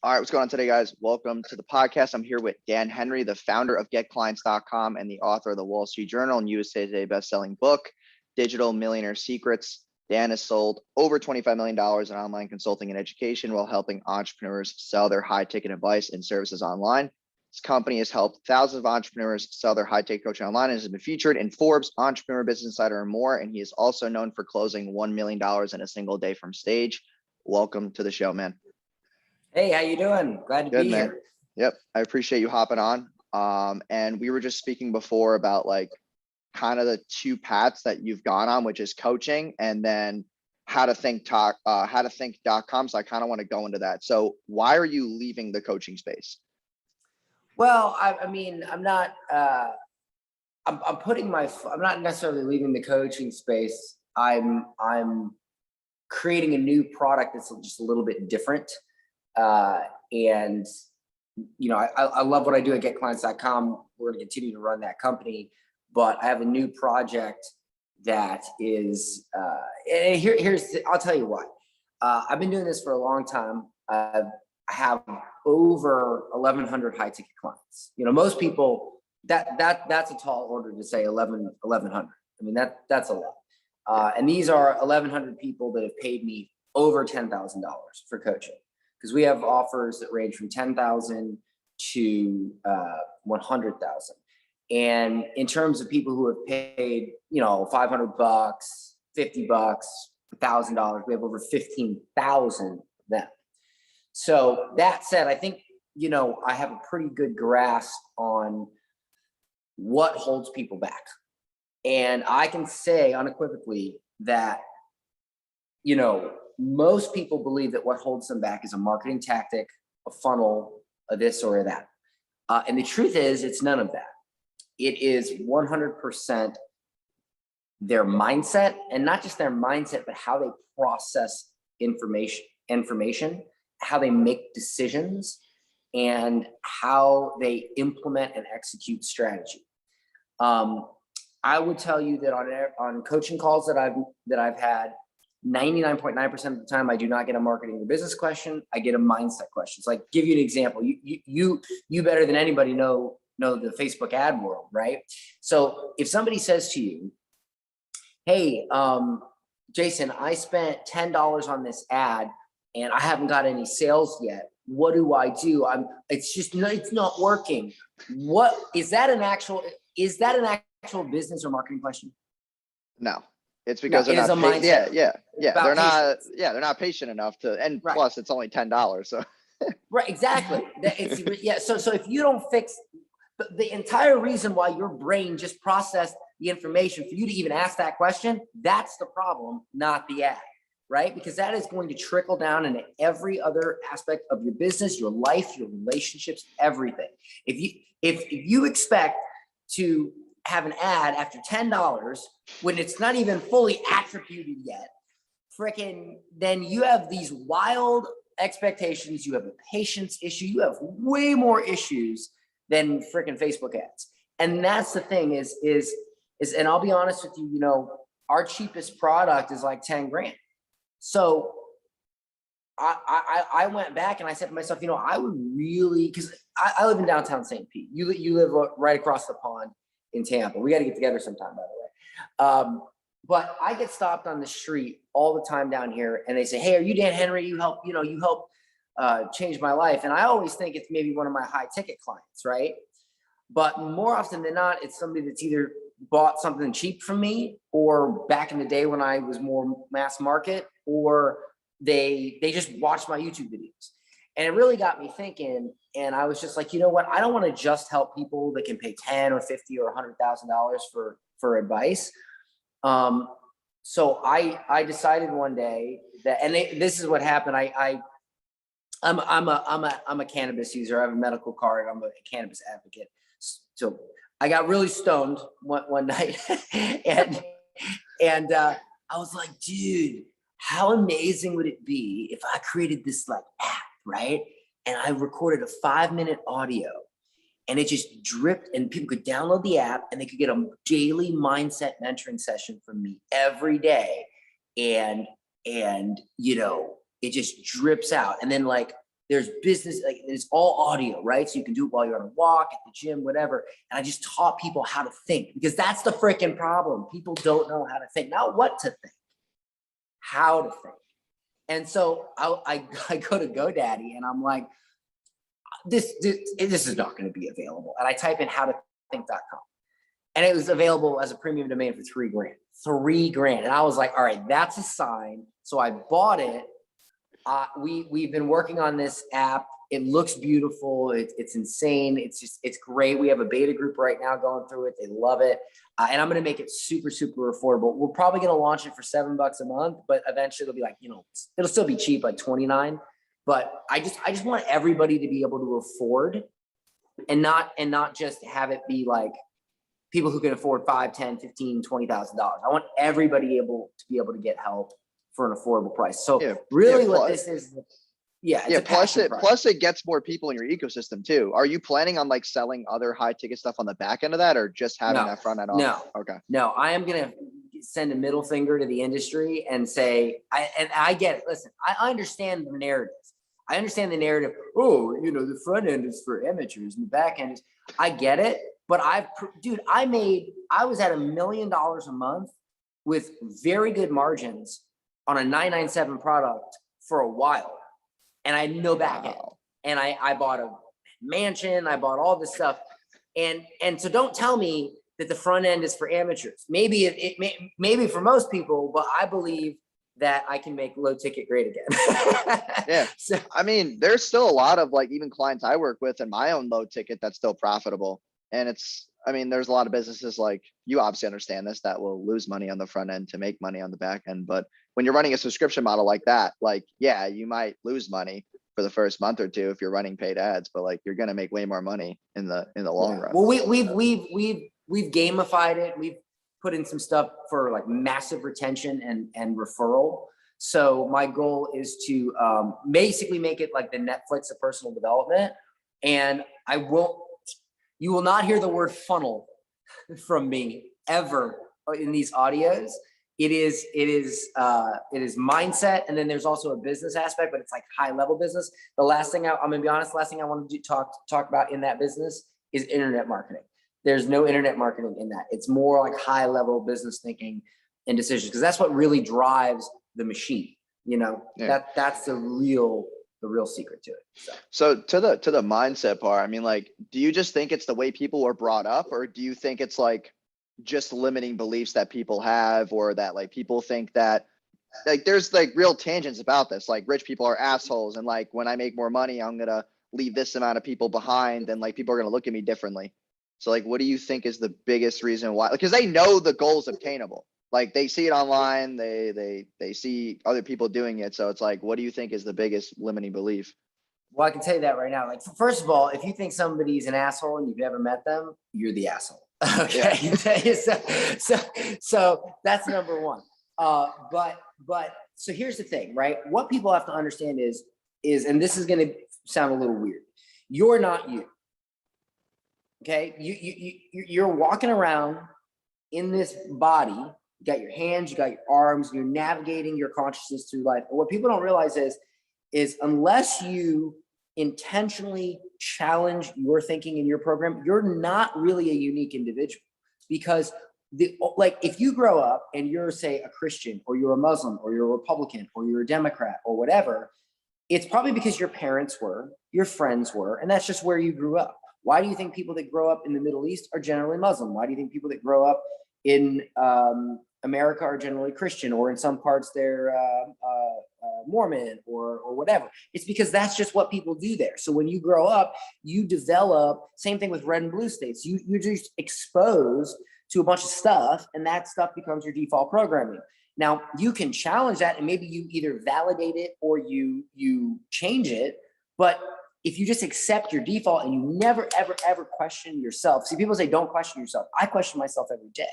All right, what's going on today, guys? Welcome to the podcast. I'm here with Dan Henry, the founder of GetClients.com and the author of the Wall Street Journal and USA Today best-selling book, Digital Millionaire Secrets. Dan has sold over $25 million in online consulting and education while helping entrepreneurs sell their high-ticket advice and services online. His company has helped thousands of entrepreneurs sell their high-ticket coaching online and has been featured in Forbes, Entrepreneur, Business Insider, and more. And he is also known for closing $1 million in a single day from stage. Welcome to the show, man. Hey, how you doing? Glad to be man. here. Yep, I appreciate you hopping on. And we were just speaking before about like kind of the two paths that you've gone on, which is coaching and then how to think.com. So I kind of want to go into that. So why are you leaving the coaching space? Well, I mean, I'm not. I'm not necessarily leaving the coaching space. I'm creating a new product that's just a little bit different. And you know, I love what I do at GetClients.com. We're going to continue to run that company, but I have a new project that is, I'll tell you why. I've been doing this for a long time. I have over 1,100 high ticket clients. You know, most people that's a tall order to say 1,100. I mean, that's a lot. And these are 1,100 people that have paid me over $10,000 for coaching. Because we have offers that range from 10,000 to 100,000. And in terms of people who have paid, you know, $500, $50, $1,000, we have over 15,000 of them. So that said, I think, you know, I have a pretty good grasp on what holds people back. And I can say unequivocally that, you know, most people believe that what holds them back is a marketing tactic, a funnel, a this or a that. And the truth is, it's none of that. It is 100% their mindset, and not just their mindset, but how they process information, how they make decisions, and how they implement and execute strategy. I would tell you that on coaching calls that I've had, 99.9% of the time, I do not get a marketing or business question. I get a mindset question. So, like, give you an example. You better than anybody know the Facebook ad world, right? So if somebody says to you, "Hey, Jason, I spent $10 on this ad and I haven't got any sales yet. What do I do? It's not working." What is that an actual business or marketing question? No. It's because they're not they're not patient enough to, and right. Plus it's only $10. So right, exactly. So if you don't fix the entire reason why your brain just processed the information for you to even ask that question, that's the problem, not the ad, right? Because that is going to trickle down into every other aspect of your business, your life, your relationships, everything. If you expect to have an ad after $10 when it's not even fully attributed yet, then you have these wild expectations. You have a patience issue. You have way more issues than Facebook ads. And that's the thing is, and I'll be honest with you, you know, our cheapest product is like 10 grand. So I went back and I said to myself, you know, I would really, because I live in downtown St. Pete. You live right across the pond in Tampa. We got to get together sometime, by the way. But I get stopped on the street all the time down here, and they say, "Hey, are you Dan Henry? You help change my life." And I always think it's maybe one of my high ticket clients, right? But more often than not, it's somebody that's either bought something cheap from me, or back in the day when I was more mass market, or they just watched my YouTube videos. And it really got me thinking. And I was just like, you know what? I don't want to just help people that can pay $10 or $50 or $100,000 for advice. So I decided one day that, and this is what happened. I'm a cannabis user. I have a medical card. I'm a cannabis advocate. So I got really stoned one night, and I was like, dude, how amazing would it be if I created this like app, right? And I recorded a 5-minute audio, and it just dripped, and people could download the app and they could get a daily mindset mentoring session from me every day. And you know, it just drips out. And then like there's business, like it's all audio, right? So you can do it while you're on a walk, at the gym, whatever. And I just taught people how to think, because that's the freaking problem. People don't know how to think, not what to think, how to think. And so I go to GoDaddy and I'm like, this is not going to be available. And I type in howtothink.com. And it was available as a premium domain for $3,000. $3,000. And I was like, all right, that's a sign. So I bought it. We've been working on this app. It looks beautiful. It's insane. It's great. We have a beta group right now going through it. They love it. And I'm going to make it super, super affordable. We're probably going to launch it for $7 a month, but eventually it'll be like, it'll still be cheap, like 29. But I just want everybody to be able to afford and not just have it be like people who can afford $5, $10, $15, $20,000. I want everybody to be able to get help for an affordable price. So what this is, plus it gets more people in your ecosystem too. Are you planning on like selling other high ticket stuff on the back end of that, or just having that front end off? No. Okay. No, I am going to send a middle finger to the industry and say, I get it. Listen, I understand the narrative. I understand the narrative. Oh, the front end is for amateurs and the back end is, I get it. But I was at $1 million a month with very good margins on a 997 product for a while. And I had no back end. And I bought a mansion, I bought all this stuff. And so don't tell me that the front end is for amateurs. Maybe maybe for most people, but I believe that I can make low ticket great again. Yeah. So, I mean, there's still a lot of like even clients I work with in my own low ticket that's still profitable. And there's a lot of businesses, like you obviously understand this, that will lose money on the front end to make money on the back end. But when you're running a subscription model like that, like, yeah, you might lose money for the first month or two if you're running paid ads, but like you're going to make way more money in the long run. Well, we've gamified it. We've put in some stuff for like massive retention and referral. So my goal is to basically make it like the Netflix of personal development. And you will not hear the word funnel from me ever in these audios. It is mindset. And then there's also a business aspect, but it's like high level business. I'm going to be honest, last thing I want to talk about in that business is internet marketing. There's no internet marketing in that. It's more like high level business thinking and decisions, because that's what really drives the machine. That's the real secret to it. So to the mindset part, like, do you just think it's the way people were brought up, or do you think it's like just limiting beliefs that people have, or that like people think that like there's like real tangents about this, like rich people are assholes, and like when I make more money, I'm gonna leave this amount of people behind, and like people are gonna look at me differently. So like, what do you think is the biggest reason why? Because they know the goal is obtainable. Like they see it online, they see other people doing it. So it's like, what do you think is the biggest limiting belief? Well, I can tell you that right now. Like, first of all, if you think somebody's an asshole and you've never met them, you're the asshole. Okay. Yeah. So that's number one. But so here's the thing, right? What people have to understand is, and this is going to sound a little weird. You're not you. Okay. You're walking around in this body. You got your hands, you got your arms, you're navigating your consciousness through life. And what people don't realize is unless you intentionally challenge your thinking in your program, you're not really a unique individual. Because if you grow up and you're, say, a Christian, or you're a Muslim, or you're a Republican, or you're a Democrat, or whatever, it's probably because your parents were, your friends were, and that's just where you grew up. Why do you think people that grow up in the Middle East are generally Muslim? Why do you think people that grow up in America are generally Christian, or in some parts they're Mormon or whatever? It's because that's just what people do there. So when you grow up, you develop, same thing with red and blue states. You're just exposed to a bunch of stuff, and that stuff becomes your default programming. Now you can challenge that, and maybe you either validate it or you change it. But if you just accept your default and you never, ever, ever question yourself. See, people say, don't question yourself. I question myself every day.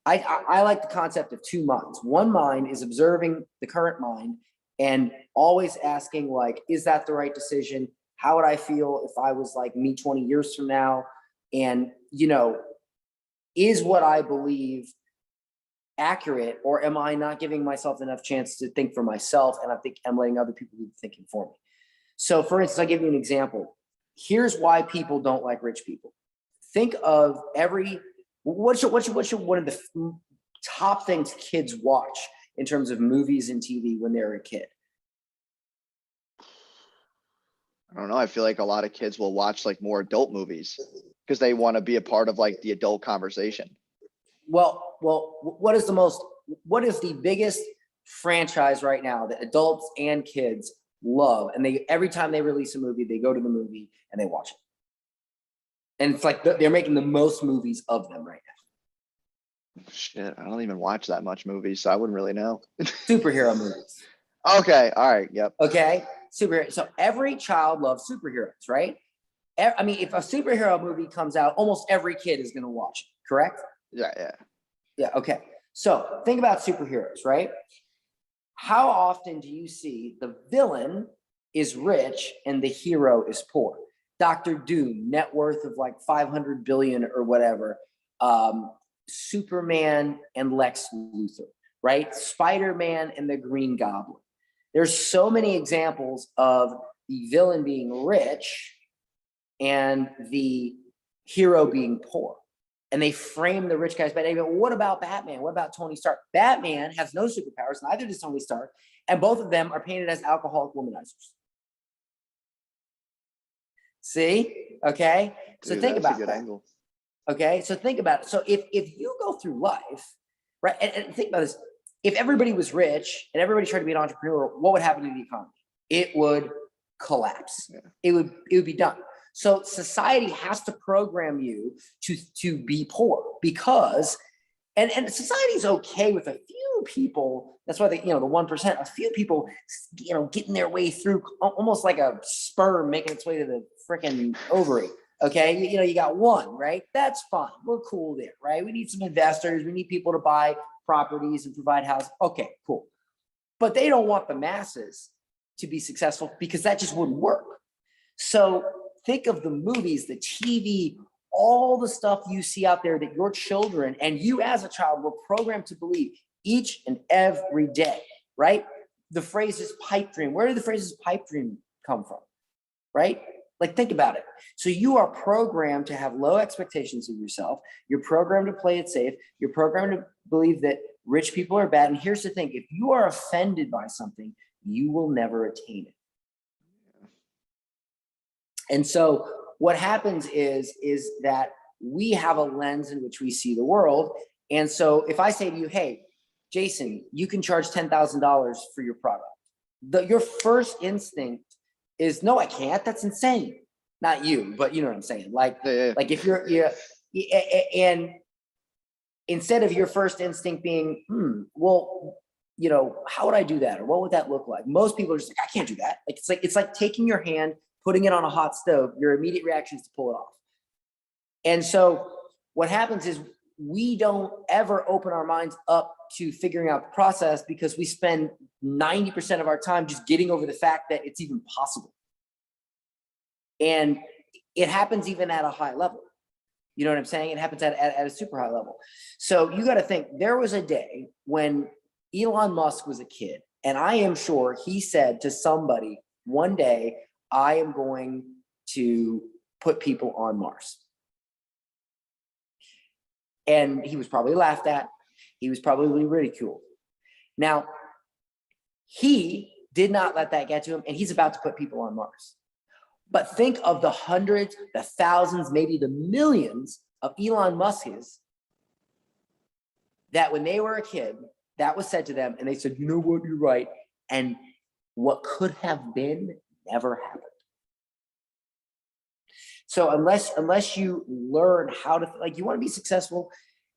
I like the concept of two minds. One mind is observing the current mind and always asking, like, is that the right decision? How would I feel if I was like me 20 years from now? And, is what I believe accurate, or am I not giving myself enough chance to think for myself? And I think I'm letting other people do the thinking for me. So for instance, I'll give you an example. Here's why people don't like rich people. Think of what's one of the top things kids watch in terms of movies and TV when they're a kid? I don't know. I feel like a lot of kids will watch like more adult movies because they want to be a part of like the adult conversation. Well, what is the biggest franchise right now that adults and kids love? And every time they release a movie, they go to the movie and they watch it. And it's like they're making the most movies of them right now. Shit, I don't even watch that much movies, so I wouldn't really know. Superhero movies. Okay, all right, yep. Okay, superhero. So every child loves superheroes, right? I mean, if a superhero movie comes out, almost every kid is going to watch it, correct? Yeah. Okay. So think about superheroes, right? How often do you see the villain is rich and the hero is poor? Dr. Doom, net worth of like 500 billion or whatever. Superman and Lex Luthor, right? Spider-Man and the Green Goblin. There's so many examples of the villain being rich and the hero being poor. And they frame the rich guy's bad. They go, well, what about Batman? What about Tony Stark? Batman has no superpowers, neither does Tony Stark. And both of them are painted as alcoholic womanizers. See? Okay. So Dude, think that's a about good that. angle. Okay. So think about it. So if you go through life, right, and think about this, if everybody was rich and everybody tried to be an entrepreneur, what would happen to the economy? It would collapse. Yeah. It would be done. So society has to program you to be poor because, and society's okay with a few people. That's why the 1%, a few people, getting their way through, almost like a sperm making its way to the freaking ovary. Okay, you got one, right? That's fine. We're cool there, right? We need some investors. We need people to buy properties and provide housing. Okay, cool. But they don't want the masses to be successful because that just wouldn't work. So think of the movies, the TV, all the stuff you see out there that your children and you as a child were programmed to believe each and every day, right? The phrase is pipe dream. Where did the phrases pipe dream come from, right? Like, think about it. So you are programmed to have low expectations of yourself. You're programmed to play it safe. You're programmed to believe that rich people are bad. And here's the thing. If you are offended by something, you will never attain it. And so what happens is that we have a lens in which we see the world. And so if I say to you, hey, Jason, you can charge $10,000 for your product, your first instinct is, no, I can't. That's insane. Not you, but you know what I'm saying? Like if you're, and instead of your first instinct being, well, how would I do that? Or what would that look like? Most people are just like, I can't do that. It's like taking your hand, putting it on a hot stove. Your immediate reaction is to pull it off. And so what happens is we don't ever open our minds up to figuring out the process because we spend 90% of our time just getting over the fact that it's even possible. And it happens even at a high level. You know what I'm saying? It happens at a super high level. So you got to think, there was a day when Elon Musk was a kid, and I am sure he said to somebody one day, I am going to put people on Mars. And he was probably laughed at. He was probably ridiculed. Now, he did not let that get to him, and he's about to put people on Mars. But think of the hundreds, the thousands, maybe the millions of Elon Musk's that when they were a kid, that was said to them, and they said, you know what, you're right. And what could have been never happened. So unless you learn how to, like, you want to be successful,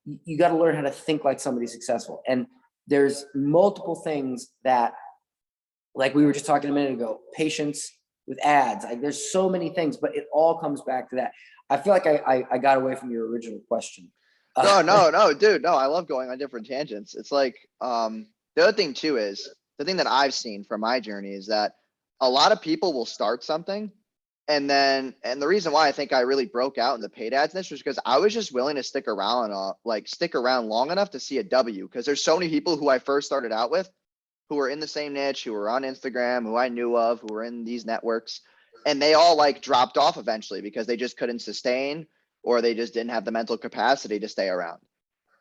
you got to learn how to think like somebody successful. And there's multiple things that, like we were just talking a minute ago, patience with ads. Like, there's so many things, but it all comes back to that. I feel like I got away from your original question. No, dude, no, I love going on different tangents. It's like, the other thing too is, the thing that I've seen from my journey is that a lot of people will start something. And the reason why I think I really broke out in the paid ads niche was because I was just willing to stick around long enough to see a W. Because there's so many people who I first started out with who were in the same niche, who were on Instagram, who I knew of, who were in these networks, and they all like dropped off eventually because they just couldn't sustain, or they just didn't have the mental capacity to stay around.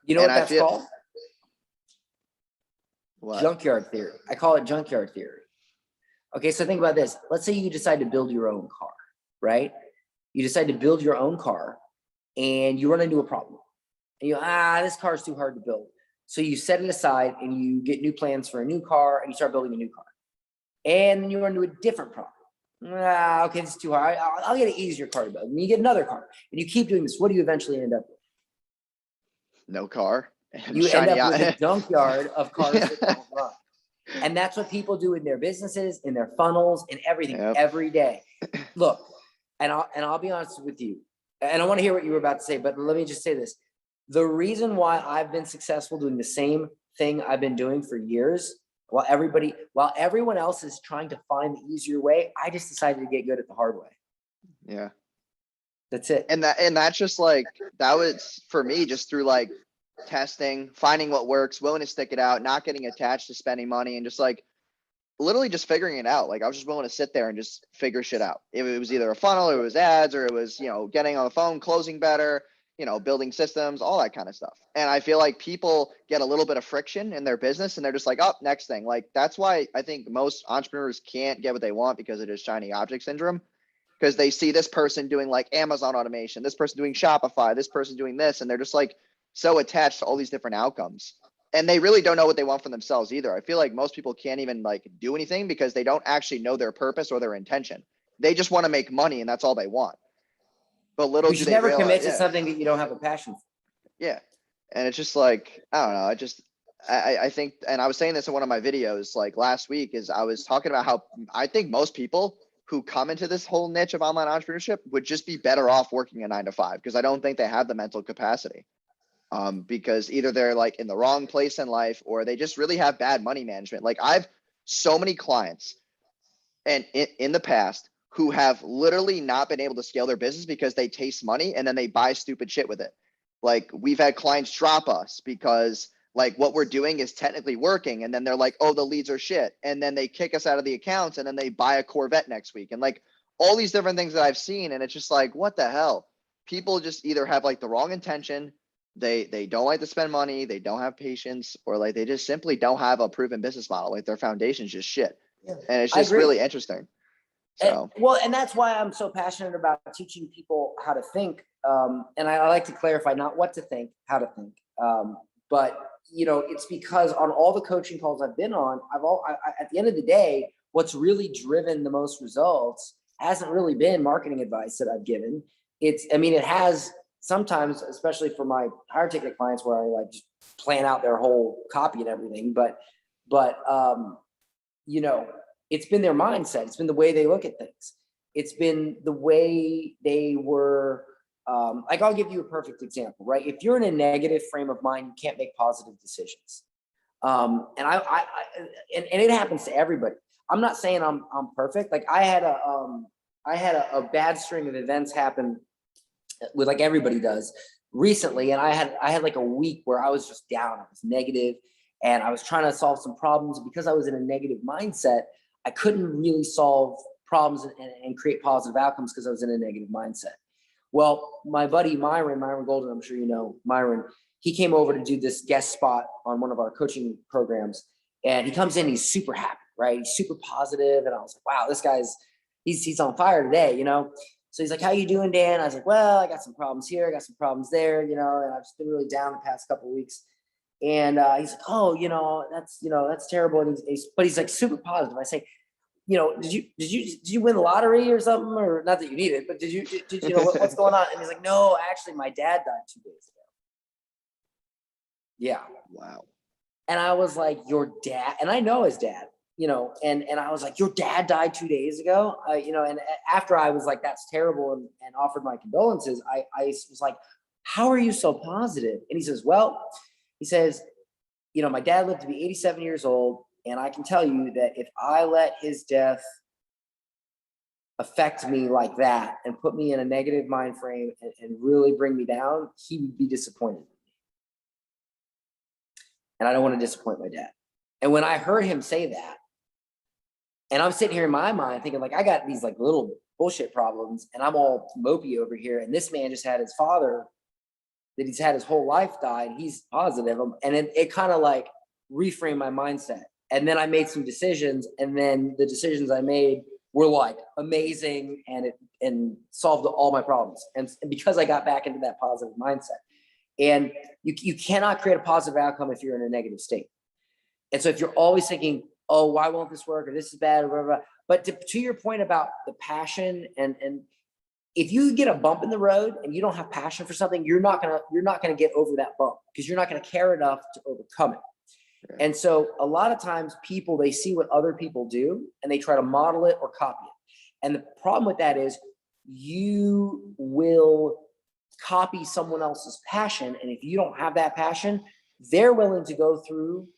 You know And what I that's feel called? what? Junkyard theory. I call it junkyard theory. Okay, so think about this. Let's say you decide to build your own car, right? You decide to build your own car and you run into a problem. And you, this car is too hard to build. So you set it aside and you get new plans for a new car and you start building a new car. And then you run into a different problem. Okay, this is too hard. I'll get an easier car to build. And you get another car. And you keep doing this. What do you eventually end up with? No car. And You end shiny up with a out. junkyard of cars that don't run. And that's what people do in their businesses, in their funnels, in everything, Yep. every day. Look, and I'll be honest with you. And I want to hear what you were about to say, but let me just say this. The reason why I've been successful doing the same thing I've been doing for years, while everyone else is trying to find the easier way, I just decided to get good at the hard way. Yeah. That's it. And that's just like, that was for me, just through like testing, finding what works, willing to stick it out, not getting attached to spending money, and just like literally just figuring it out. Like I was just willing to sit there and just figure shit out. If it was either a funnel, or it was ads, or it was, getting on the phone, closing better, building systems, all that kind of stuff. And I feel like people get a little bit of friction in their business and they're just like, oh, next thing. Like that's why I think most entrepreneurs can't get what they want, because it is shiny object syndrome. Because they see this person doing like Amazon automation, this person doing Shopify, this person doing this, and they're just like so attached to all these different outcomes. And they really don't know what they want for themselves either. I feel like most people can't even like do anything because they don't actually know their purpose or their intention. They just want to make money and that's all they want. But little You do should they never realize, commit to something that you don't have a passion for. yeah. And it's just like, I don't know. I think, and I was saying this in one of my videos like last week, is I was talking about how I think most people who come into this whole niche of online entrepreneurship would just be better off working a 9 to 5, because I don't think they have the mental capacity. Because either they're like in the wrong place in life, or they just really have bad money management. Like I've so many clients and in the past who have literally not been able to scale their business because they taste money and then they buy stupid shit with it. Like we've had clients drop us because like what we're doing is technically working, and then they're like, oh, the leads are shit, and then they kick us out of the accounts, and then they buy a Corvette next week, and like all these different things that I've seen. And it's just like, what the hell? People just either have like the wrong intention, they don't like to spend money, they don't have patience, or like they just simply don't have a proven business model. Like their foundation's just shit. Yeah, and it's I just agree. really interesting. So And that's why I'm so passionate about teaching people how to think. And I like to clarify not what to think, how to think. But it's because on all the coaching calls I've been on, at the end of the day, what's really driven the most results hasn't really been marketing advice that I've given. It has sometimes, especially for my higher ticket clients, where I like just plan out their whole copy and everything. But it's been their mindset. It's been the way they look at things. It's been the way they were. Like I'll give you a perfect example, right? If you're in a negative frame of mind, you can't make positive decisions. And it happens to everybody. I'm not saying I'm perfect. Like I had a bad string of events happen with, like everybody does, recently, and I had like a week where I was just down. I was negative, and I was trying to solve some problems. Because I was in a negative mindset, I couldn't really solve problems and create positive outcomes because I was in a negative mindset. Well, my buddy Myron Golden, I'm sure you know Myron, he came over to do this guest spot on one of our coaching programs, and he comes in, he's super happy, right? He's super positive, and I was like, wow, this guy's he's on fire today, So he's like, how you doing, Dan? I was like, well, I got some problems here, I got some problems there, and I've just been really down the past couple of weeks. And he's like, oh, that's terrible. And he's like super positive. I say, did you win the lottery or something? Or not that you need it, but did you what's going on? And he's like, no, actually my dad died 2 days ago. Yeah. wow. And I was like, your dad? And I know his dad, and I was like, your dad died 2 days ago? And after I was like, that's terrible, and offered my condolences, I was like, how are you so positive? And he says, my dad lived to be 87 years old. And I can tell you that if I let his death affect me like that and put me in a negative mind frame and really bring me down, he would be disappointed. And I don't want to disappoint my dad. And when I heard him say that, and I'm sitting here in my mind thinking like, I got these like little bullshit problems and I'm all mopey over here. And this man just had his father that he's had his whole life die and he's positive. And it kind of like reframed my mindset. And then I made some decisions, and then the decisions I made were like amazing, and solved all my problems. And because I got back into that positive mindset. And you cannot create a positive outcome if you're in a negative state. And so if you're always thinking, oh, why won't this work? Or this is bad, or blah, blah, blah. But to your point about the passion, and if you get a bump in the road and you don't have passion for something, you're not gonna get over that bump, because you're not gonna care enough to overcome it. Right. And so a lot of times people, they see what other people do and they try to model it or copy it. And the problem with that is you will copy someone else's passion. And if you don't have that passion, they're willing to go through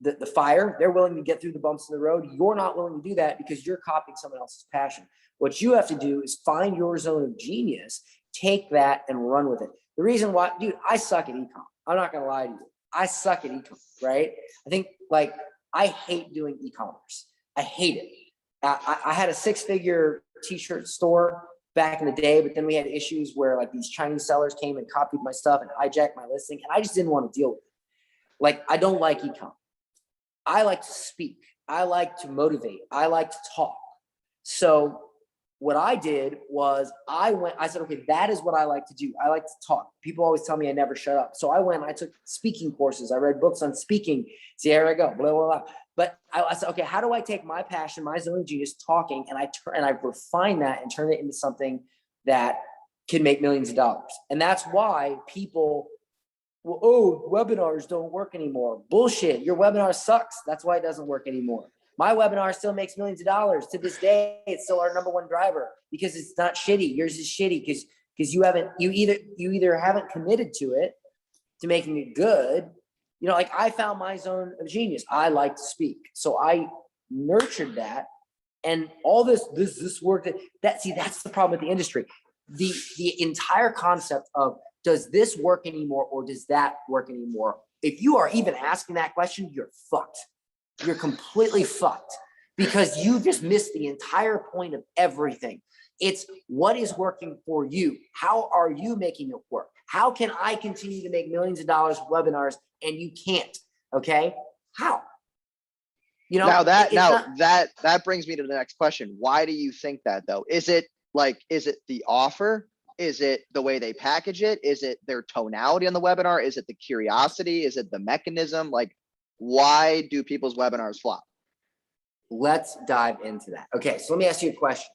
the fire. They're willing to get through the bumps in the road. You're not willing to do that because you're copying someone else's passion. What you have to do is find your zone of genius, take that and run with it. The reason why, dude, I suck at ecom. I'm not going to lie to you. I suck at ecom, right? I think like, I hate doing e-commerce. I hate it. I had a 6-figure t-shirt store back in the day, but then we had issues where like these Chinese sellers came and copied my stuff and hijacked my listing. And I just didn't want to deal with it. Like, I don't like ecom. I like to speak. I like to motivate. I like to talk. So what I did was I said, okay, that is what I like to do. I like to talk. People always tell me I never shut up. So I took speaking courses. I read books on speaking. See, here I go, blah, blah, blah. But I said, okay, how do I take my passion, my zone of genius, talking, and I refine that and turn it into something that can make millions of dollars. And that's why people, well, oh, webinars don't work anymore. Bullshit. Your webinar sucks. That's why it doesn't work anymore. My webinar still makes millions of dollars to this day. It's still our #1 driver because it's not shitty. Yours is shitty because you either haven't committed to it, to making it good. You know, like I found my zone of genius. I like to speak, so I nurtured that, and all this work. That's the problem with the industry. The entire concept of, does this work anymore or does that work anymore? If you are even asking that question, you're fucked. You're completely fucked, because you just missed the entire point of everything. It's what is working for you. How are you making it work? How can I continue to make millions of dollars with webinars and you can't? Okay, how? You know, that brings me to the next question. Why do you think that though? Is it the offer? Is it the way they package it? Is it their tonality on the webinar? Is it the curiosity? Is it the mechanism? Like, why do people's webinars flop? Let's dive into that. Okay, so let me ask you a question.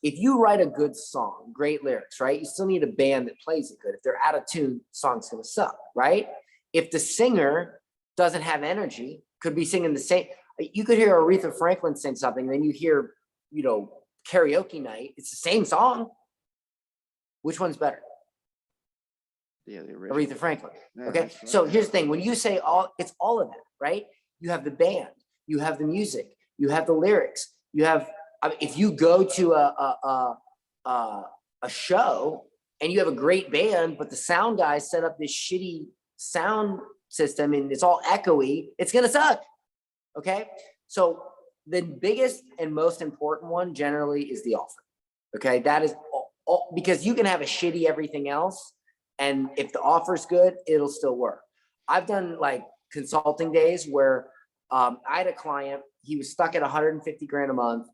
If you write a good song, great lyrics, right? You still need a band that plays it good. If they're out of tune, the song's gonna suck, right? If the singer doesn't have energy, could be singing the same. You could hear Aretha Franklin sing something, then you hear, karaoke night. It's the same song. Which one's better? Yeah, the original. Aretha Franklin. Yeah, Okay. right. So here's the thing. When you say it's all of that, right? You have the band, you have the music, you have the lyrics, you have, if you go to a show and you have a great band, but the sound guy set up this shitty sound system and it's all echoey, it's going to suck. Okay. So the biggest and most important one generally is the offer. Okay. That is all, because you can have a shitty everything else, and if the offer's good, it'll still work. I've done like consulting days where I had a client, he was stuck at 150 grand a month.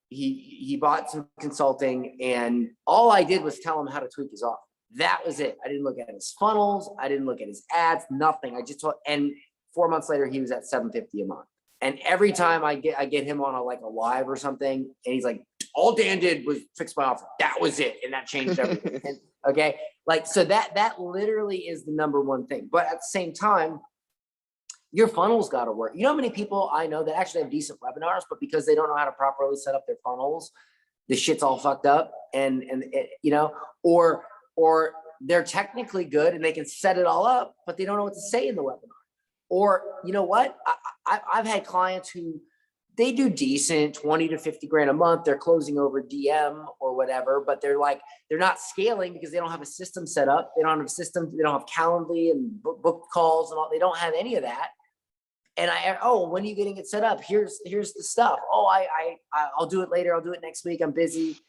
He bought some consulting, and all I did was tell him how to tweak his offer. That was it. I didn't look at his funnels. I didn't look at his ads, nothing. I just told, and 4 months later, he was at 750 a month. And every time I get him on a live or something, and he's like, all Dan did was fix my offer. That was it. And that changed everything. And, okay. Like, so that literally is the #1 thing. But at the same time, your funnel's got to work. You know how many people I know that actually have decent webinars, but because they don't know how to properly set up their funnels, the shit's all fucked up. And or they're technically good and they can set it all up, but they don't know what to say in the webinar. Or, you know what? I've had clients who they do decent, 20 to 50 grand a month. They're closing over DM or whatever, but they're not scaling because they don't have a system set up. They don't have a system. They don't have Calendly and book calls and all. They don't have any of that. And when are you getting it set up? Here's the stuff. Oh, I'll do it later. I'll do it next week. I'm busy,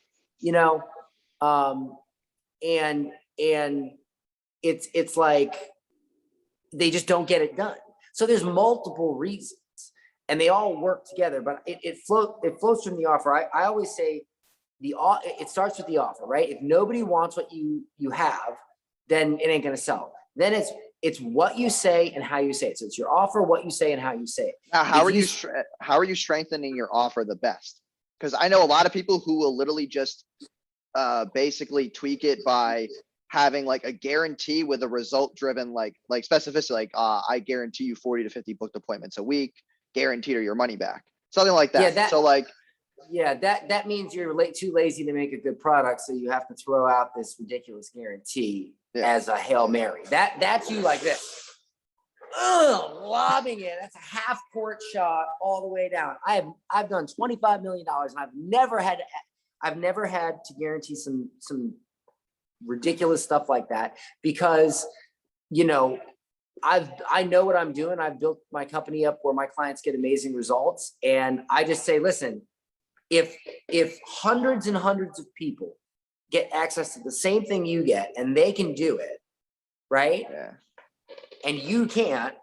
and it's like, they just don't get it done. So there's multiple reasons. And they all work together, but it flows from the offer. I always say it starts with the offer, right? If nobody wants what you have, then it ain't gonna sell. Then it's what you say and how you say it. So it's your offer, what you say, and how you say it. Now, how are you strengthening your offer the best? Because I know a lot of people who will literally just basically tweak it by having like a guarantee with a result driven like specificity, like I guarantee you 40 to 50 booked appointments a week, guaranteed or your money back, something like that. That means you're too lazy to make a good product, so you have to throw out this ridiculous guarantee as a Hail Mary. That's you like this, lobbing it. That's a half court shot all the way down. I've done $25 million, and I've never had to guarantee some ridiculous stuff like that, because I know what I'm doing. I've built my company up where my clients get amazing results. And I just say, listen, if hundreds and hundreds of people get access to the same thing you get and they can do it, right? Yeah. And you can't,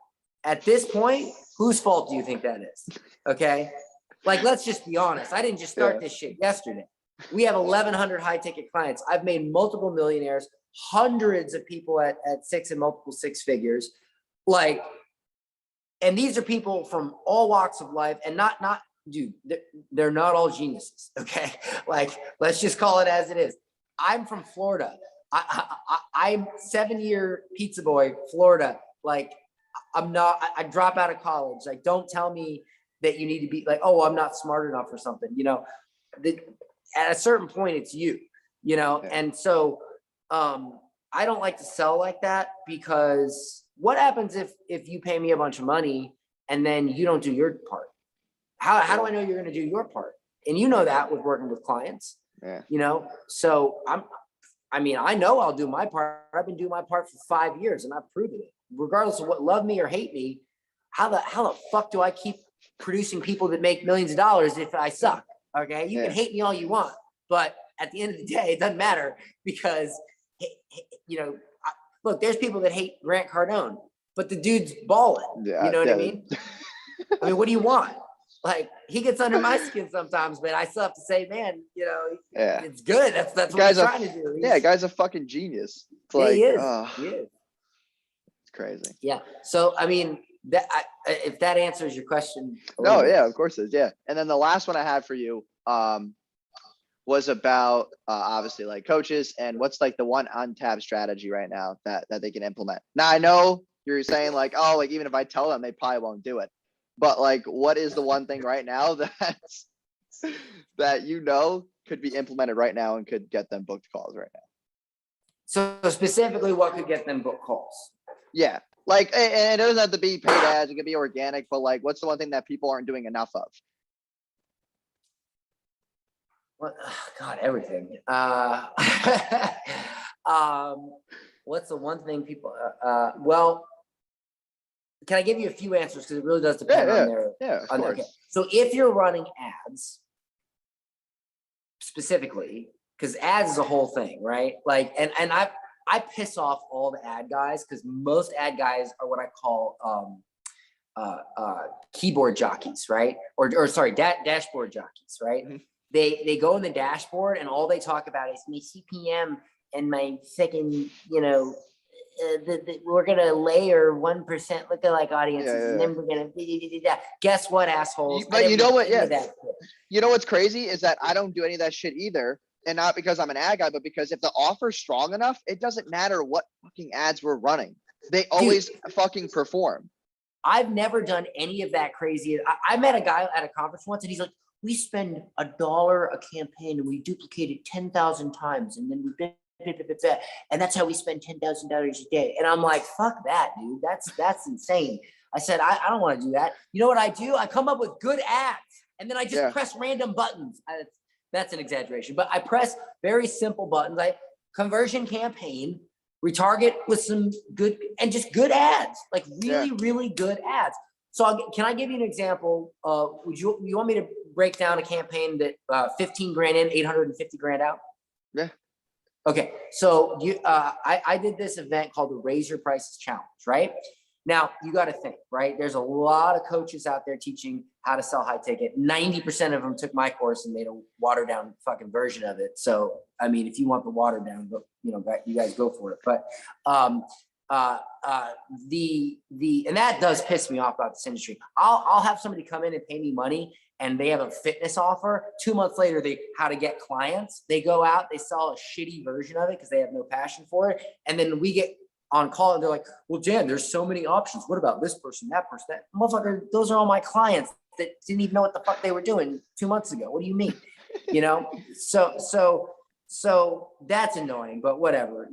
at this point, whose fault do you think that is? Okay. Like, let's just be honest. I didn't just start this shit yesterday. We have 1,100 high ticket clients. I've made multiple millionaires, hundreds of people at 6 and multiple 6 figures. And these are people from all walks of life, and dude, they're not all geniuses. Okay. Let's just call it as it is. I'm from Florida. I'm 7-year pizza boy, Florida. I drop out of college. Don't tell me that you need to be I'm not smart enough or something, at a certain point it's you. And so, I don't like to sell like that, because what happens if you pay me a bunch of money and then you don't do your part? How do I know you're going to do your part? And that with working with clients, so I know I'll do my part. I've been doing my part for 5 years, and I've proven it. Regardless of what, love me or hate me, how the fuck do I keep producing people that make millions of dollars if I suck? Okay. You can hate me all you want, but at the end of the day, it doesn't matter, because look, there's people that hate Grant Cardone, but the dude's balling. You know what I mean? I mean, what do you want? He gets under my skin sometimes, but I still have to say, man, it's good. That's what he's trying to do. Guy's a fucking genius. He is. He is. It's crazy. Yeah. So, I mean, if that answers your question. No, yeah, of course it is. Yeah. And then the last one I had for you was about obviously coaches, and what's the one untapped strategy right now that they can implement. Now I know you're saying even if I tell them, they probably won't do it, but what is the one thing right now that could be implemented right now and could get them booked calls right now? So specifically, what could get them booked calls? Yeah. And it doesn't have to be paid ads, it could be organic, but what's the one thing that people aren't doing enough of? What? God, everything. What's the one thing people? Well, can I give you a few answers, because it really does depend on their. Yeah, of course. Okay. So if you're running ads, specifically, because ads is a whole thing, right? And I piss off all the ad guys, because most ad guys are what I call keyboard jockeys, right? Or sorry, dashboard jockeys, right? Mm-hmm. They go in the dashboard, and all they talk about is my CPM and my second, we're gonna layer 1% lookalike audiences, and then we're gonna guess what, assholes? But you know what? Yeah. You know what's crazy is that I don't do any of that shit either. And not because I'm an ad guy, but because if the offer's strong enough, it doesn't matter what fucking ads we're running. They always fucking perform. I've never done any of that crazy. I met a guy at a conference once, and he's like, we spend $1 a campaign and we duplicate it 10,000 times. And then and that's how we spend $10,000 a day. And I'm like, fuck that, dude. That's insane. I said, I don't want to do that. You know what I do? I come up with good ads, And then I just press random buttons. That's an exaggeration, but I press very simple buttons. Conversion campaign, retarget with some good and just good ads, like really good ads. So can I give you an example? You want me to break down a campaign that 15 grand in, 850 grand out? Yeah. Okay, so I did this event called the Raise Your Prices Challenge, right? Now you got to think, right? There's a lot of coaches out there teaching how to sell high ticket. 90% of them took my course and made a watered down fucking version of it. So I mean, if you want the watered down, you guys go for it. But and that does piss me off about this industry. I'll have somebody come in and pay me money, and they have a fitness offer. 2 months later, how to get clients. They go out, they sell a shitty version of it because they have no passion for it, and then we get on call and they're like, well, Dan, there's so many options. What about this person, that person, that motherfucker? Those are all my clients that didn't even know what the fuck they were doing 2 months ago. What do you mean? So that's annoying, but whatever,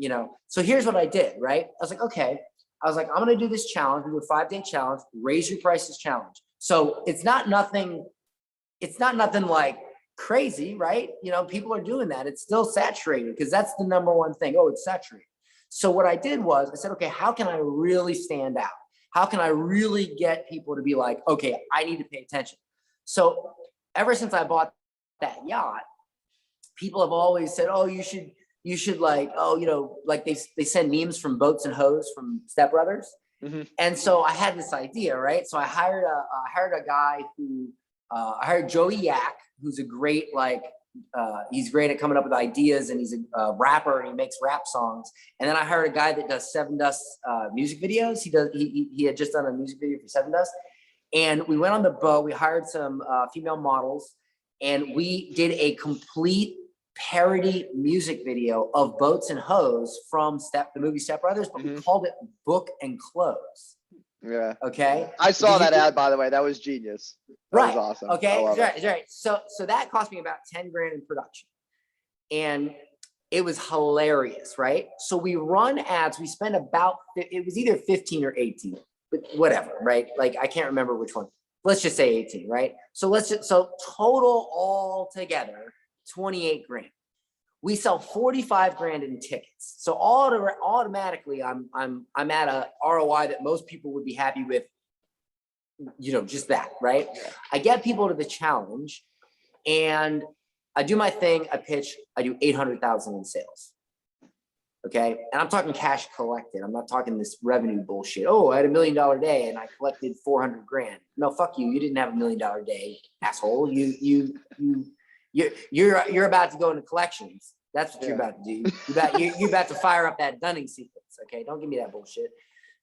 So here's what I did, right? I was like, okay. I was like, I'm going to do this challenge. We do a 5-day challenge, Raise Your Prices challenge. So it's not nothing like crazy, right? People are doing that. It's still saturated because that's the number one thing. Oh, it's saturated. So what I did was I said, okay, how can I really stand out? How can I really get people to be like, okay, I need to pay attention? So ever since I bought that yacht, people have always said, oh, you should like, oh, like they send memes from Boats and Hoes from Step Brothers. Mm-hmm. And so I had this idea, right? So I hired a guy I hired Joey Yak, who's a great, he's great at coming up with ideas, and he's a rapper and he makes rap songs. And then I hired a guy that does Seven Dust music videos. He had just done a music video for Seven Dust. And we went on the boat, we hired some female models, and we did a complete parody music video of Boats and Hoes from the movie Step Brothers, but we called it Book and Close. Yeah. Okay. I saw that ad, by the way. That was genius. That was awesome. Okay. Right. So that cost me about 10 grand in production, and it was hilarious. Right. So we run ads. We spend it was either 15 or 18, but whatever. Right. Like, I can't remember which one. Let's just say 18. Right. So total all together, 28 grand. We sell 45 grand in tickets. So automatically I'm at a ROI that most people would be happy with, just that, right? Yeah. I get people to the challenge and I do my thing. I pitch, I do 800,000 in sales. Okay. And I'm talking cash collected. I'm not talking this revenue bullshit. Oh, I had $1 million day and I collected 400 grand. No, fuck you. You didn't have $1 million day, asshole. You're about to go into collections. That's what you're about to do. You're about to fire up that Dunning sequence. Okay, don't give me that bullshit.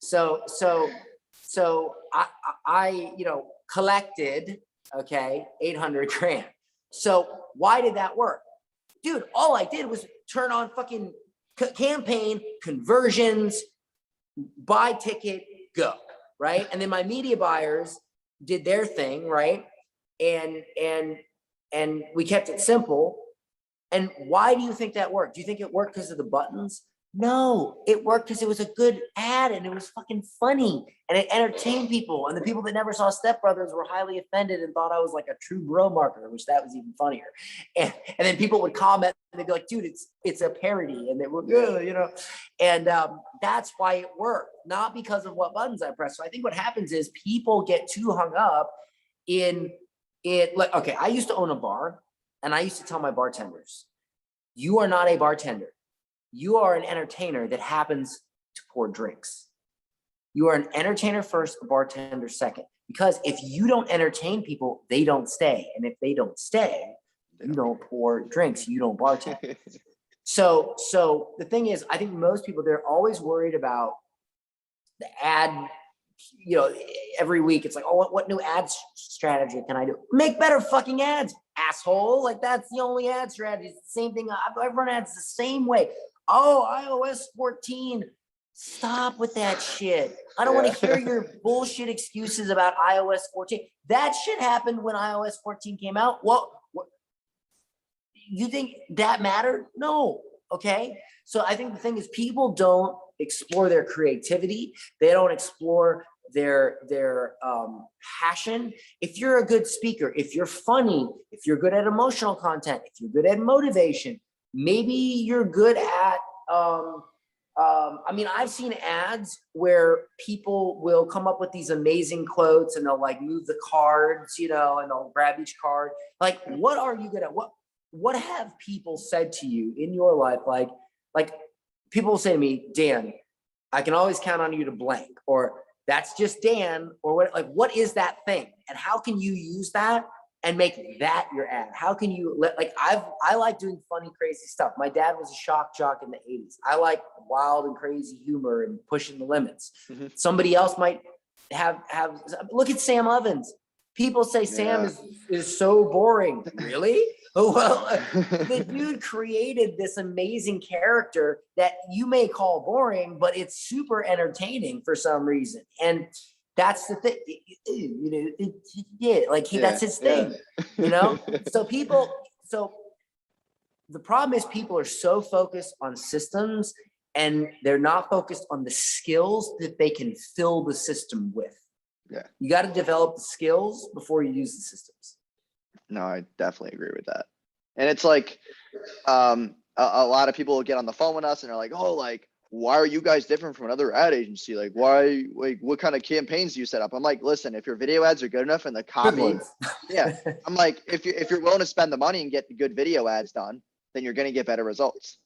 So I collected 800 grand. So why did that work, dude? All I did was turn on fucking campaign conversions, buy ticket, go, right? And then my media buyers did their thing, right? And we kept it simple. And why do you think that worked? Do you think it worked because of the buttons? No, it worked because it was a good ad and it was fucking funny and it entertained people. And the people that never saw Step Brothers were highly offended and thought I was like a true bro marketer, which that was even funnier. And then people would comment and they'd be like, dude, it's a parody. And they were good, And that's why it worked, not because of what buttons I pressed. So I think what happens is people get too hung up in it. Like, okay, I used to own a bar and I used to tell my bartenders, you are not a bartender. You are an entertainer that happens to pour drinks. You are an entertainer first, a bartender second. Because if you don't entertain people, they don't stay. And if they don't stay, you don't pour drinks, you don't bartend. So the thing is, I think most people, they're always worried about the ad. Every week it's like, oh, what new ad strategy can I do? Make better fucking ads, asshole. Like, that's the only ad strategy. It's the same thing. I've run ads the same way. Oh, iOS 14. Stop with that shit. I don't want to hear your bullshit excuses about iOS 14. That shit happened when iOS 14 came out. What you think that mattered? No. Okay. So I think the thing is, people don't explore their creativity. They don't explore their passion. If you're a good speaker, if you're funny, if you're good at emotional content, if you're good at motivation, maybe you're good at, I mean, I've seen ads where people will come up with these amazing quotes and they'll like move the cards, you know, and they'll grab each card. Like, what are you good at? What have people said to you in your life? Like people will say to me, Dan, I can always count on you to blank, or that's just Dan, or what, like, what is that thing? And how can you use that and make that your ad? How can you I like doing funny, crazy stuff. My dad was a shock jock in the 80s. I like wild and crazy humor and pushing the limits. Mm-hmm. Somebody else might have, look at Sam Ovens. People say Sam is so boring. Really? Well, the dude created this amazing character that you may call boring, but it's super entertaining for some reason. And that's the thing, you know, that's his thing, you know? So the problem is people are so focused on systems and they're not focused on the skills that they can fill the system with. Yeah. You got to develop the skills before you use the systems. No, I definitely agree with that. And it's like, a lot of people will get on the phone with us and they're like, oh, like, why are you guys different from another ad agency? Like, why, like, what kind of campaigns do you set up? I'm like, listen, if your video ads are good enough and the copy, yeah, I'm like, if you're willing to spend the money and get good video ads done, then you're going to get better results.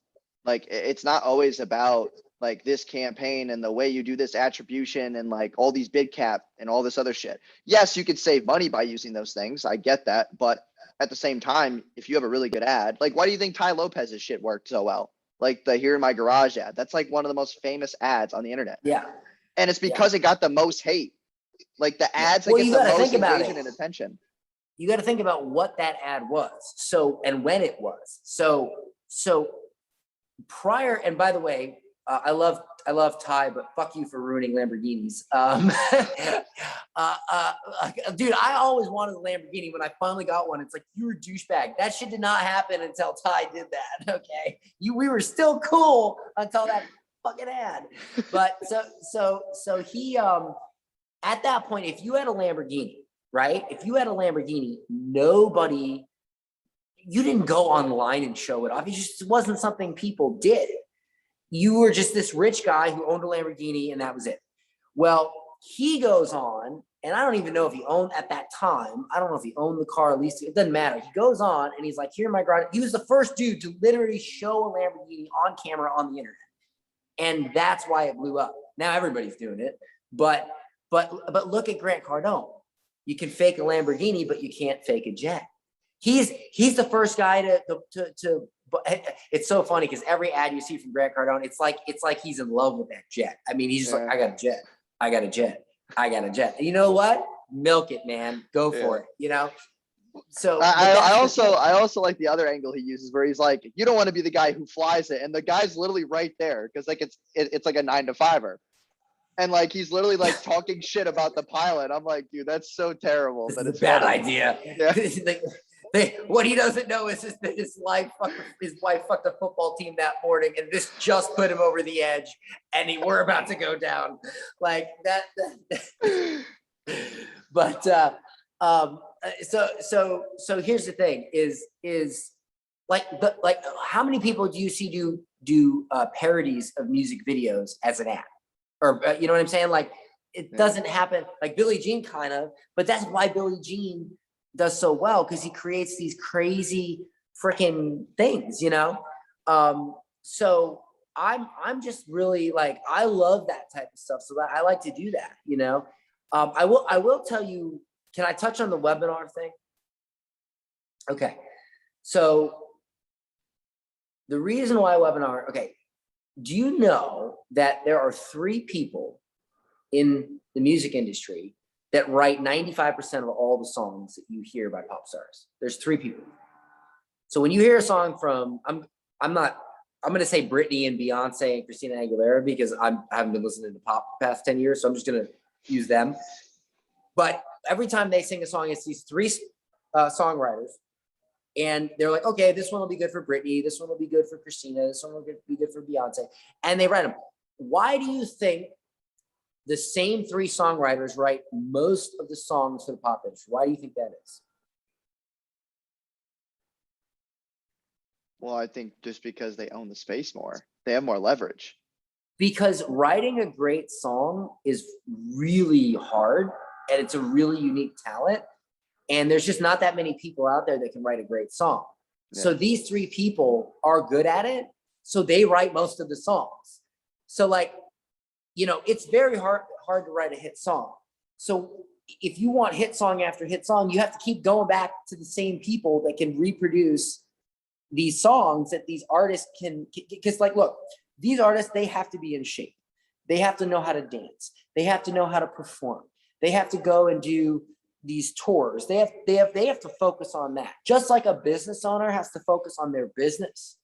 Like, it's not always about like this campaign and the way you do this attribution and like all these bid cap and all this other shit. Yes, you could save money by using those things. I get that. But at the same time, if you have a really good ad, like, why do you think Ty Lopez's shit worked so well? Like the Here in My Garage ad, that's like one of the most famous ads on the internet. Yeah. And it's because it got the most hate. Like the ads that get the most engagement and attention. You got to think about what that ad was. So, and when it was. So prior, and by the way, I love Ty, but fuck you for ruining Lamborghinis. Dude, I always wanted a Lamborghini. When I finally got one, it's like, you're a douchebag. That shit did not happen until Ty did that. Okay, we were still cool until that fucking ad. But so he at that point, if you had a Lamborghini, right? If you had a Lamborghini, you didn't go online and show it off. It just wasn't something people did. You were just this rich guy who owned a Lamborghini and that was it. Well, he goes on, and I don't even know if he owned at that time. I don't know if he owned the car, at least it doesn't matter. He goes on and he's like, here in my garage. He was the first dude to literally show a Lamborghini on camera on the internet. And that's why it blew up. Now everybody's doing it. But look at Grant Cardone. You can fake a Lamborghini, but you can't fake a jet. He's the first guy to it's so funny because every ad you see from Grant Cardone, it's like he's in love with that jet. I mean, he's just like, I got a jet, I got a jet, I got a jet. And you know what? Milk it, man. Go for it. You know. So I also like the other angle he uses where he's like, you don't want to be the guy who flies it, and the guy's literally right there because like it's like a 9-to-5er. And like he's literally like talking shit about the pilot. I'm like, dude, that's so terrible. But it's a bad idea. Yeah. What he doesn't know is that his wife fucked a football team that morning, and this just put him over the edge, and we're about to go down like that. But so here's the thing: is like how many people do you see do parodies of music videos as an ad, or you know what I'm saying? Like it doesn't happen. Like Billie Jean kind of, but that's why Billie Jean does so well, because he creates these crazy freaking things, you know? So I'm just really like, I love that type of stuff. So that I like to do that, you know? I will tell you, can I touch on the webinar thing? Okay. So the reason why webinar, okay. Do you know that there are 3 people in the music industry that write 95% of all the songs that you hear by pop stars? There's 3 people. So when you hear a song from, I'm going to say Britney and Beyonce and Christina Aguilera because I haven't been listening to pop the past 10 years, so I'm just going to use them. But every time they sing a song, it's these 3 songwriters, and they're like, okay, this one will be good for Britney, this one will be good for Christina, this one will be good for Beyonce, and they write them. Why do you think the same three songwriters write most of the songs for the pop industry. Why do you think that is? Well, I think just because they own the space more, they have more leverage. Because writing a great song is really hard, and it's a really unique talent. And there's just not that many people out there that can write a great song. Yeah. So these three people are good at it. So they write most of the songs. So like, you know, it's very hard to write a hit song. So if you want hit song after hit song, you have to keep going back to the same people that can reproduce these songs that these artists can, because like, look, these artists, they have to be in shape. They have to know how to dance. They have to know how to perform. They have to go and do these tours. They have to focus on that. Just like a business owner has to focus on their business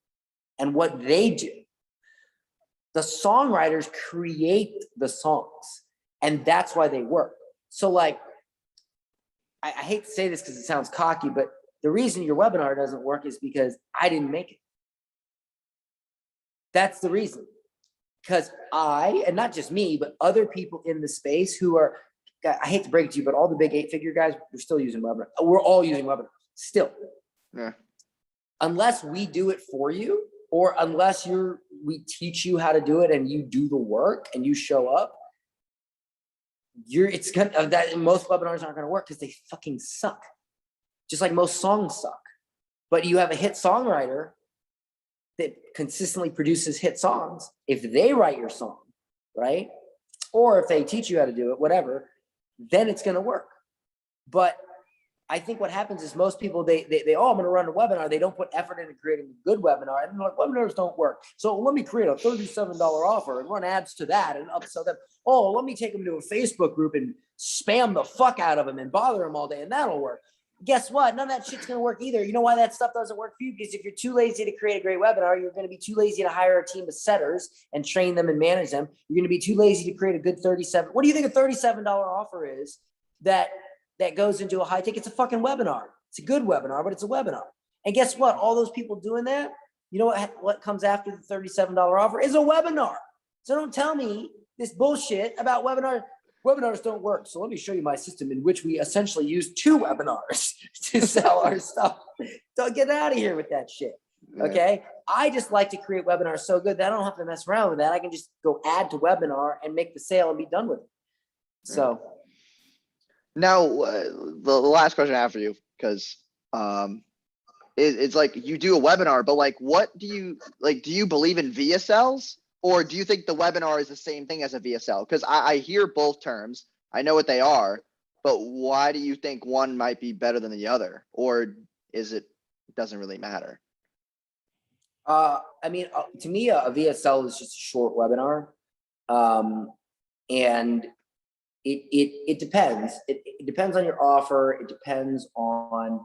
and what they do. The songwriters create the songs, and that's why they work. So like, I hate to say this because it sounds cocky, but the reason your webinar doesn't work is because I didn't make it. That's the reason. Because and not just me, but other people in the space who are, I hate to break it to you, but all the big 8-figure guys, we're still using webinars. We're all using webinars still. Yeah. Unless we do it for you, or unless we teach you how to do it and you do the work and you show up, most webinars aren't gonna work because they fucking suck. Just like most songs suck. But you have a hit songwriter that consistently produces hit songs. If they write your song, right? Or if they teach you how to do it, whatever, then it's gonna work. But I think what happens is most people, I'm gonna run a webinar. They don't put effort into creating a good webinar. And like, webinars don't work. So let me create a $37 offer and run ads to that and upsell them. Oh, let me take them to a Facebook group and spam the fuck out of them and bother them all day, and that'll work. Guess what? None of that shit's gonna work either. You know why that stuff doesn't work for you? Because if you're too lazy to create a great webinar, you're gonna be too lazy to hire a team of setters and train them and manage them. You're gonna be too lazy to create a good what do you think a $37 offer is that goes into a high ticket? It's a fucking webinar. It's a good webinar, but it's a webinar. And guess what? All those people doing that, you know what comes after the $37 offer is a webinar. So don't tell me this bullshit about webinars. Webinars don't work. So let me show you my system in which we essentially use 2 webinars to sell our stuff. Don't get out of here with that shit. Okay. I just like to create webinars so good that I don't have to mess around with that. I can just go add to webinar and make the sale and be done with it. So now the last question I have for you, because it's like you do a webinar, but like, what do you believe in VSLs? Or do you think the webinar is the same thing as a VSL? Because I hear both terms. I know what they are, but why do you think one might be better than the other? Or it doesn't really matter? I mean, to me, a VSL is just a short webinar. And it depends. It depends on your offer. It depends on,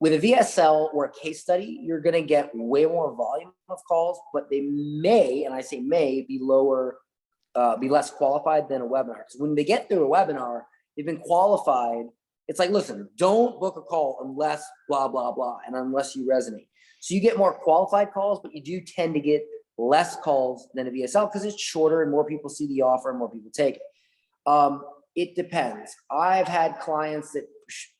with a VSL or a case study, you're going to get way more volume of calls, but they may, and I say may, be less qualified than a webinar. Because when they get through a webinar, they've been qualified. It's like, listen, don't book a call unless blah, blah, blah, and unless you resonate. So you get more qualified calls, but you do tend to get less calls than a VSL because it's shorter and more people see the offer and more people take it. It depends. I've had clients that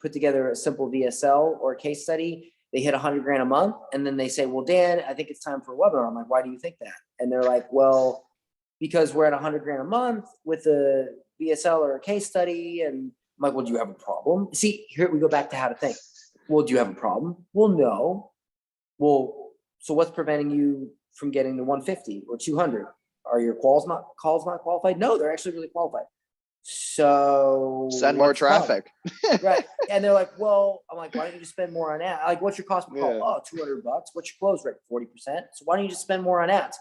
put together a simple VSL or a case study. They hit 100 grand a month. And then they say, well, Dan, I think it's time for a webinar. I'm like, why do you think that? And they're like, well, because we're at 100 grand a month with a VSL or a case study. And I'm like, well, do you have a problem? See, here we go back to how to think. Well, do you have a problem? Well, no. Well, so what's preventing you from getting to 150 or 200? Are your calls not qualified? No, they're actually really qualified. So send more traffic. Right. And they're like, well, I'm like, why don't you just spend more on ads? Like, what's your cost per call? Oh, $200. What's your close rate? 40%. So why don't you just spend more on ads?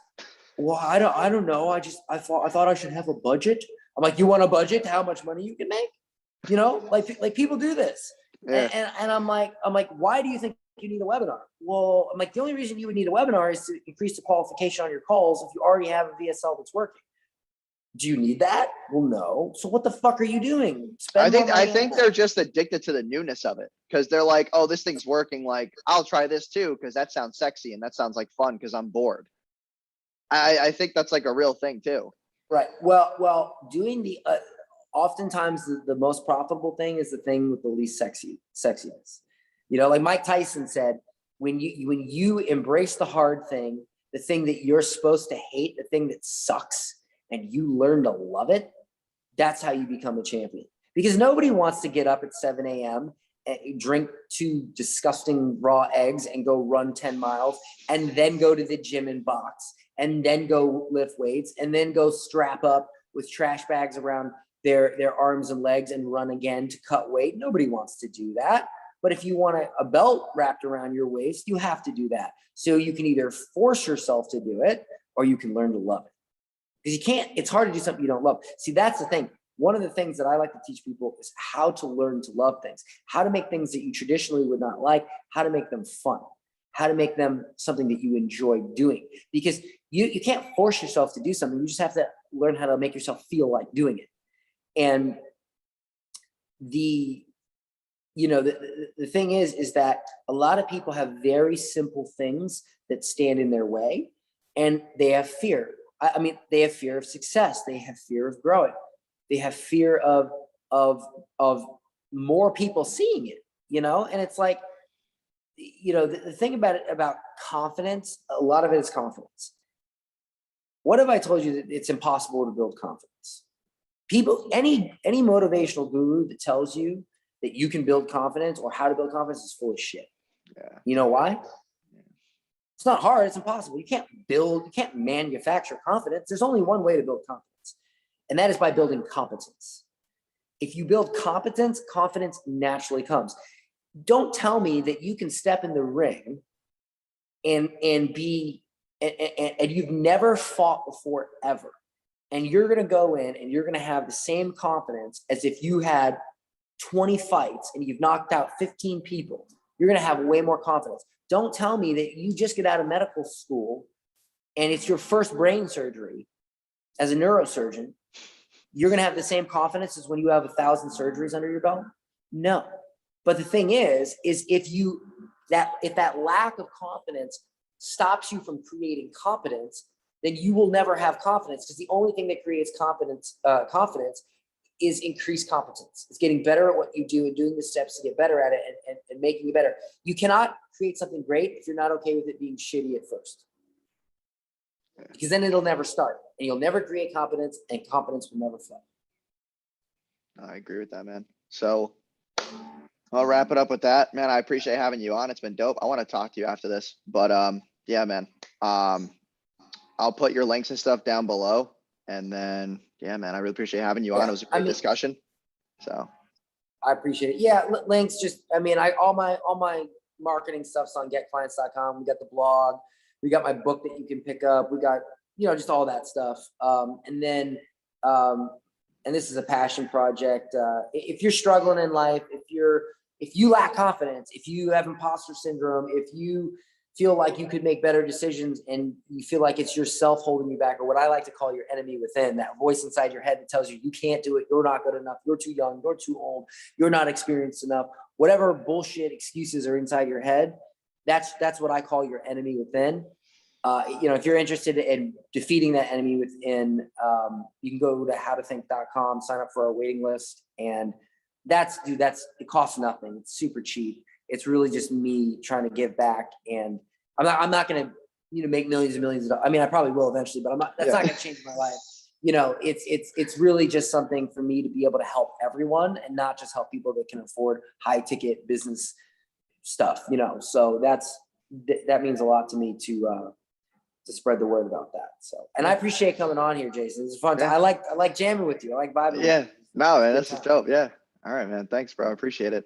Well, I don't know. I thought I should have a budget. I'm like, you want a budget to how much money you can make? You know, like people do this. Yeah. And I'm like, why do you think you need a webinar? Well, I'm like, the only reason you would need a webinar is to increase the qualification on your calls if you already have a VSL that's working. Do you need that? Well, no. So what the fuck are you doing? I think they're just addicted to the newness of it because they're like, oh, this thing's working. Like, I'll try this too because that sounds sexy and that sounds like fun because I'm bored. I think that's like a real thing too. Right. Well, doing the, oftentimes the most profitable thing is the thing with the least sexiness. You know, like Mike Tyson said, when you embrace the hard thing, the thing that you're supposed to hate, the thing that sucks, and you learn to love it, that's how you become a champion. Because nobody wants to get up at 7 a.m. and drink 2 disgusting raw eggs and go run 10 miles and then go to the gym and box and then go lift weights and then go strap up with trash bags around their arms and legs and run again to cut weight. Nobody wants to do that. But if you want a belt wrapped around your waist, you have to do that. So you can either force yourself to do it or you can learn to love it. Because you can't, it's hard to do something you don't love. See, that's the thing. One of the things that I like to teach people is how to learn to love things, how to make things that you traditionally would not like, how to make them fun, how to make them something that you enjoy doing. Because you can't force yourself to do something. You just have to learn how to make yourself feel like doing it. And the thing is that a lot of people have very simple things that stand in their way, and they have fear. I mean, they have fear of success. They have fear of growing. They have fear of more people seeing it, you know? And it's like, you know, the thing about confidence, a lot of it is confidence. What if I told you that it's impossible to build confidence? People, any motivational guru that tells you that you can build confidence or how to build confidence is full of shit. Yeah. You know why? It's not hard, it's impossible. You can't manufacture confidence. There's only one way to build confidence, and that is by building competence. If you build competence, confidence naturally comes. Don't tell me that you can step in the ring and you've never fought before ever. And you're gonna go in and you're gonna have the same confidence as if you had 20 fights and you've knocked out 15 people. You're gonna have way more confidence. Don't tell me that you just get out of medical school and it's your first brain surgery as a neurosurgeon. You're gonna have the same confidence as when you have 1,000 surgeries under your belt. No. But the thing is if that lack of confidence stops you from creating competence, then you will never have confidence, because the only thing that creates confidence is increased competence. It's getting better at what you do and doing the steps to get better at it and making it better. You cannot create something great if you're not okay with it being shitty at first, because then it'll never start and you'll never create competence, and competence will never flow. I agree with that, man. So I'll wrap it up with that, man. I appreciate having you on. It's been dope. I want to talk to you after this, but yeah, man. I'll put your links and stuff down below, and then yeah, man, I really appreciate having you on. It was a great discussion. So I appreciate it. Yeah, links. Just, I mean, all my marketing stuff's on getclients.com. We got the blog. We got my book that you can pick up. We got, you know, just all that stuff. And then, and this is a passion project. If you're struggling in life, if you lack confidence, if you have imposter syndrome, if you feel like you could make better decisions and you feel like it's yourself holding you back, or what I like to call your enemy within, that voice inside your head that tells you you can't do it, you're not good enough, you're too young, you're too old, you're not experienced enough, whatever bullshit excuses are inside your head, that's what I call your enemy within. You know, if you're interested in defeating that enemy within, you can go to howtothink.com, sign up for our waiting list. And it costs nothing. It's super cheap. It's really just me trying to give back. And I'm not going to, you know, make millions and millions of dollars. I mean, I probably will eventually, but that's not going to change my life. You know, it's really just something for me to be able to help everyone and not just help people that can afford high ticket business stuff, you know? So that means a lot to me to spread the word about that. So, and I appreciate coming on here, Jason. It's fun. Yeah. I like jamming with you. I like vibing. yeah, with you. no, man, that's just dope. Yeah. All right, man. Thanks, bro. I appreciate it.